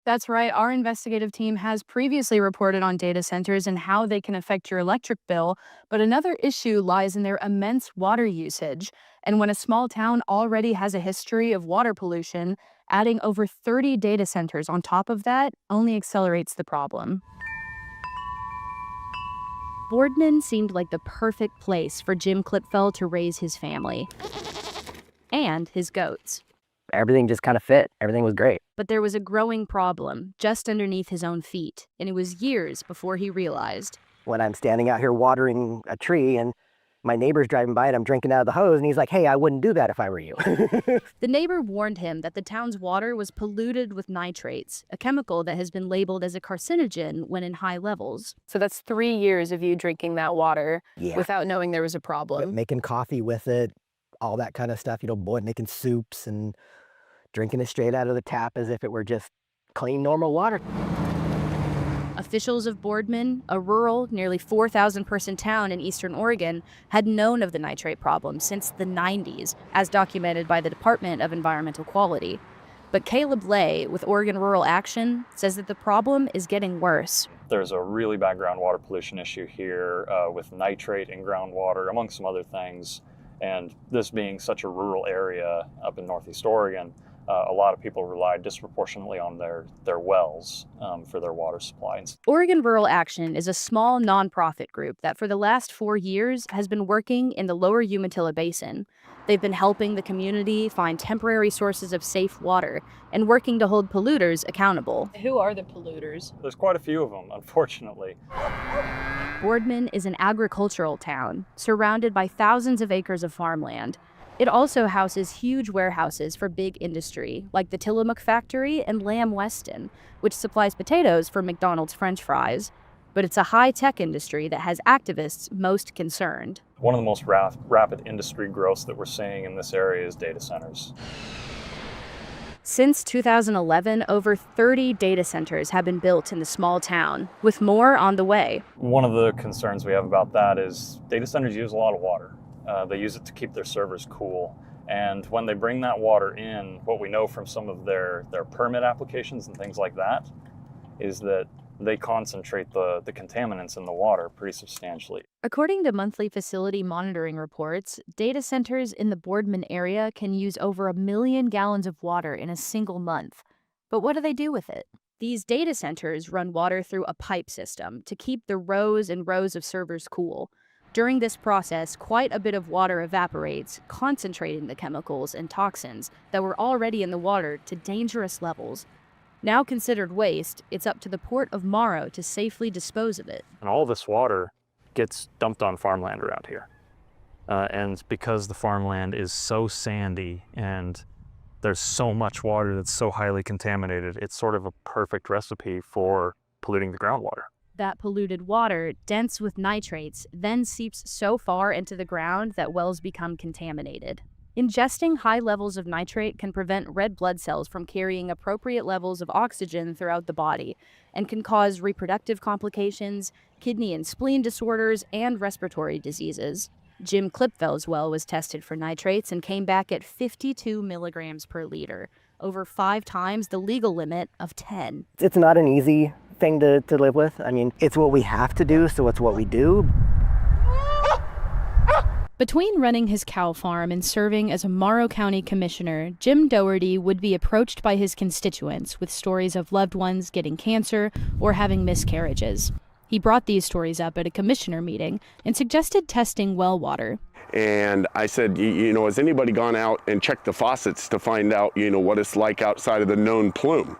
That's right. Our investigative team has previously reported on data centers and how they can affect your electric bill, but another issue lies in their immense water usage. And when a small town already has a history of water pollution, adding over 30 data centers on top of that only accelerates the problem. Boardman seemed like the perfect place for Jim Clipfell to raise his family and his goats. Everything just kind of fit. Everything was great. But there was a growing problem just underneath his own feet, and it was years before he realized. When I'm standing out here watering a tree and my neighbor's driving by and I'm drinking out of the hose and he's like, hey, I wouldn't do that if I were you. The neighbor warned him that the town's water was polluted with nitrates, a chemical that has been labeled as a carcinogen when in high levels. So that's 3 years of you drinking that water without knowing there was a problem. Making coffee with it, all that kind of stuff, making soups and drinking it straight out of the tap as if it were just clean, normal water. Officials of Boardman, a rural, nearly 4,000-person town in eastern Oregon, had known of the nitrate problem since the 90s, as documented by the Department of Environmental Quality. But Caleb Lay, with Oregon Rural Action, says that the problem is getting worse. There's a really bad groundwater pollution issue here with nitrate in groundwater, among some other things. And this being such a rural area up in Northeast Oregon, a lot of people rely disproportionately on their wells for their water supply. Oregon Rural Action is a small nonprofit group that for the last 4 years has been working in the lower Umatilla Basin. They've been helping the community find temporary sources of safe water and working to hold polluters accountable. Who are the polluters? There's quite a few of them, unfortunately. Boardman is an agricultural town, surrounded by thousands of acres of farmland. It also houses huge warehouses for big industry, like the Tillamook factory and Lamb Weston, which supplies potatoes for McDonald's French fries. But it's a high-tech industry that has activists most concerned. One of the most rapid industry growths that we're seeing in this area is data centers. Since 2011, over 30 data centers have been built in the small town, with more on the way. One of the concerns we have about that is data centers use a lot of water. They use it to keep their servers cool. And when they bring that water in, what we know from some of their permit applications and things like that is that they concentrate the contaminants in the water pretty substantially. According to monthly facility monitoring reports, data centers in the Boardman area can use over 1 million gallons of water in a single month. But what do they do with it? These data centers run water through a pipe system to keep the rows and rows of servers cool. During this process, quite a bit of water evaporates, concentrating the chemicals and toxins that were already in the water to dangerous levels. Now considered waste, it's up to the Port of Morrow to safely dispose of it. And all this water gets dumped on farmland around here. And because the farmland is so sandy and there's so much water that's so highly contaminated, it's sort of a perfect recipe for polluting the groundwater. That polluted water, dense with nitrates, then seeps so far into the ground that wells become contaminated. Ingesting high levels of nitrate can prevent red blood cells from carrying appropriate levels of oxygen throughout the body and can cause reproductive complications, kidney and spleen disorders, and respiratory diseases. Jim Clipfell's well was tested for nitrates and came back at 52 milligrams per liter, over 5 times the legal limit of 10. It's not an easy thing to live with. I mean, it's what we have to do, so it's what we do. Between running his cow farm and serving as a Morrow County commissioner, Jim Doherty would be approached by his constituents with stories of loved ones getting cancer or having miscarriages. He brought these stories up at a commissioner meeting and suggested testing well water. And I said, has anybody gone out and checked the faucets to find out, what it's like outside of the known plume?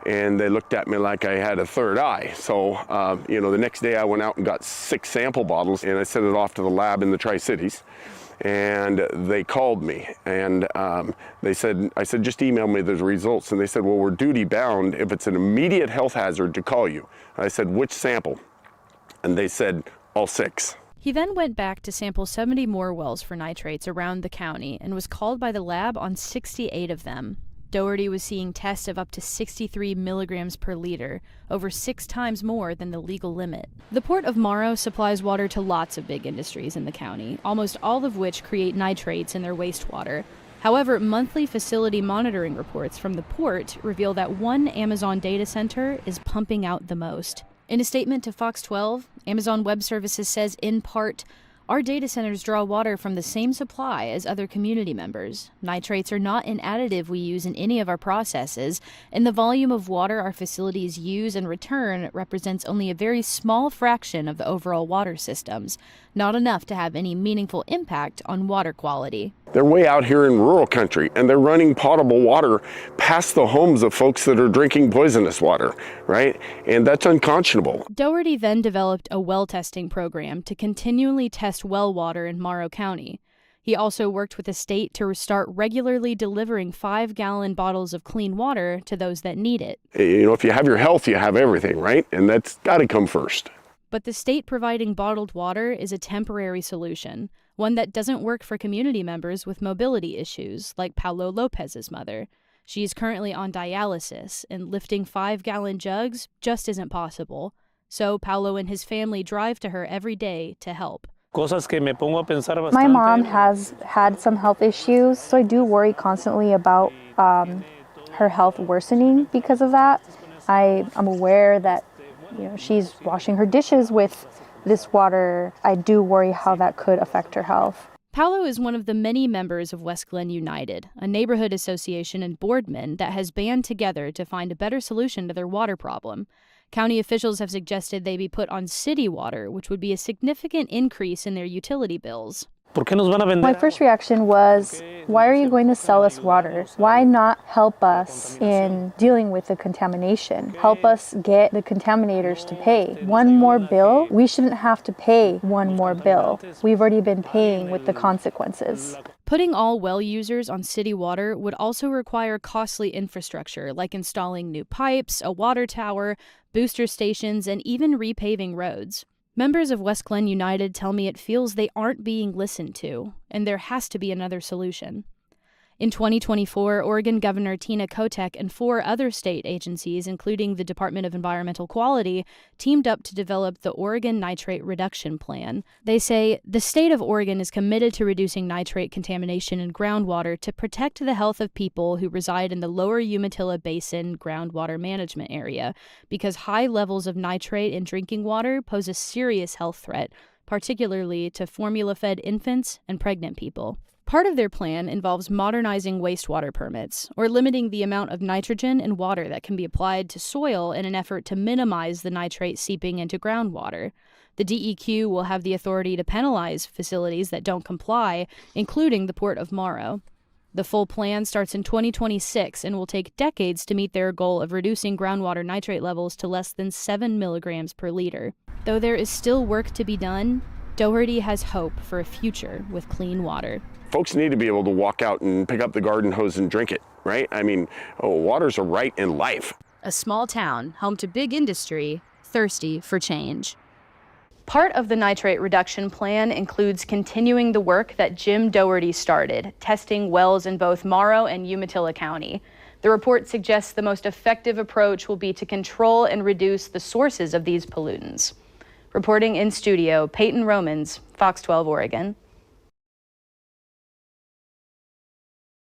And they looked at me like I had a third eye. So, the next day I went out and got 6 sample bottles and I sent it off to the lab in the Tri-Cities. And they called me and I said, just email me the results. And they said, well, we're duty bound if it's an immediate health hazard to call you. I said, which sample? And they said, all 6. He then went back to sample 70 more wells for nitrates around the county and was called by the lab on 68 of them. Doherty was seeing tests of up to 63 milligrams per liter, over 6 times more than the legal limit. The Port of Morrow supplies water to lots of big industries in the county, almost all of which create nitrates in their wastewater. However, monthly facility monitoring reports from the port reveal that one Amazon data center is pumping out the most. In a statement to Fox 12, Amazon Web Services says, in part, "Our data centers draw water from the same supply as other community members. Nitrates are not an additive we use in any of our processes, and the volume of water our facilities use and return represents only a very small fraction of the overall water systems, not enough to have any meaningful impact on water quality." They're way out here in rural country, and they're running potable water past the homes of folks that are drinking poisonous water, right? And that's unconscionable. Doherty then developed a well testing program to continually test well water in Morrow County. He also worked with the state to start regularly delivering 5-gallon bottles of clean water to those that need it. You know, if you have your health, you have everything, right? And that's got to come first. But the state providing bottled water is a temporary solution, one that doesn't work for community members with mobility issues, like Paulo Lopez's mother. She's currently on dialysis, and lifting 5-gallon jugs just isn't possible. So Paulo and his family drive to her every day to help. My mom has had some health issues, so I do worry constantly about her health worsening because of that. I'm aware that she's washing her dishes with this water. I do worry how that could affect her health. Paulo is one of the many members of West Glen United, a neighborhood association and boardman that has band together to find a better solution to their water problem. County officials have suggested they be put on city water, which would be a significant increase in their utility bills. My first reaction was, why are you going to sell us water? Why not help us in dealing with the contamination? Help us get the contaminators to pay. One more bill? We shouldn't have to pay one more bill. We've already been paying with the consequences. Putting all well users on city water would also require costly infrastructure, like installing new pipes, a water tower, booster stations, and even repaving roads. Members of West Glen United tell me it feels they aren't being listened to, and there has to be another solution. In 2024, Oregon Governor Tina Kotek and 4 other state agencies, including the Department of Environmental Quality, teamed up to develop the Oregon Nitrate Reduction Plan. They say, the state of Oregon is committed to reducing nitrate contamination in groundwater to protect the health of people who reside in the lower Umatilla Basin groundwater management area, because high levels of nitrate in drinking water pose a serious health threat, particularly to formula-fed infants and pregnant people. Part of their plan involves modernizing wastewater permits, or limiting the amount of nitrogen and water that can be applied to soil in an effort to minimize the nitrate seeping into groundwater. The DEQ will have the authority to penalize facilities that don't comply, including the Port of Morrow. The full plan starts in 2026 and will take decades to meet their goal of reducing groundwater nitrate levels to less than 7 milligrams per liter. Though there is still work to be done, Doherty has hope for a future with clean water. Folks need to be able to walk out and pick up the garden hose and drink it, right? I mean, water's a right in life. A small town, home to big industry, thirsty for change. Part of the nitrate reduction plan includes continuing the work that Jim Doherty started, testing wells in both Morrow and Umatilla County. The report suggests the most effective approach will be to control and reduce the sources of these pollutants. Reporting in studio, Peyton Romans, Fox 12 Oregon.